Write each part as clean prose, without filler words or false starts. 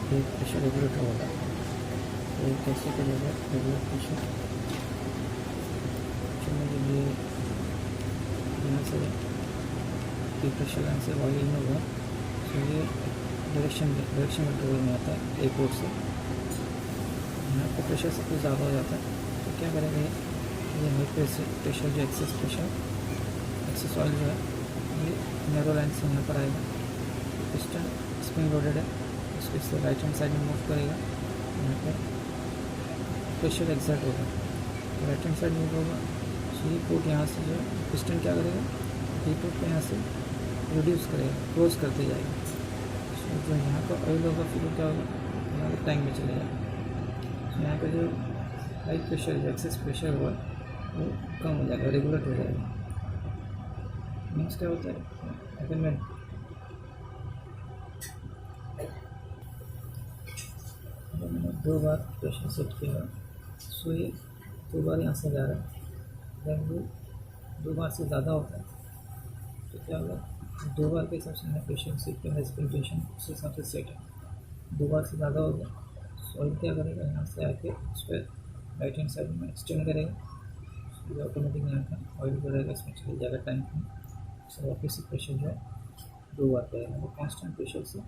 ये pressure regulator होगा। ये कैसे करेगा रेगुलर प्रेशर? चलो जब ये यहाँ से ये प्रेशर लाइन से ऑयल इन होगा तो ये डायरेक्शन कंट्रोल में आता है एयरपोर्ट से। यहाँ पर प्रेशर से कुछ ज़्यादा हो जाता है तो क्या करेंगे, ये हाई प्रेशर जो एक्सेस ऑयल जो है ये नैरो लाइन से यहाँ पर आएगा। पिस्टन स्प्रिंग लोडेड है, उसको इससे राइट हैंड साइड में मूव करेगा। यहाँ पर प्रेशर एग्जर्ट होगा तो राइट हैंड साइड मूव होगा। तो ये पोर्ट यहाँ से जो है पिस्टन क्या करेगा, ये पोर्ट को यहाँ से रिड्यूस करेगा, क्लोज करते जाएगा। तो जो यहाँ का ऑयल होगा फिर वो क्या होगा, यहाँ पर टैंक में चलेगा। तो यहाँ पर जो हाई प्रेशर जो एक्सेस प्रेशर हुआ वो कम हो जाएगा, रेगुलेट हो जाएगा। मीन्स क्या होता है, अगर मैं मैंने 2 बार प्रेशर सेट किया सो ये 2 बार यहाँ से जा रहा है। जब वो 2 बार से ज़्यादा होता है तो क्या होगा, 2 बार के हिसाब से मैंने प्रेशर सेट किया, एक्सपेक्टेशन उस हिसाब से सेट है। 2 बार से ज़्यादा हो गया ऑयल क्या करेगा, यहाँ से आके उस पर राइट हैंड साइड में एक्सटेंड करेगा। ये ऑटोमेटिक यहाँ का ऑयल जो रहेगा इसमें चले जाएगा टैंक में। सो वापस से प्रेशर जो है 2 बार करेगा, वो कॉन्स्टेंट प्रेशर से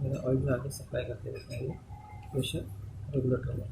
मेरा ऑयल जो आगे सप्लाई करते रहते हैं, ये प्रेशर रेगुलेटर होगा।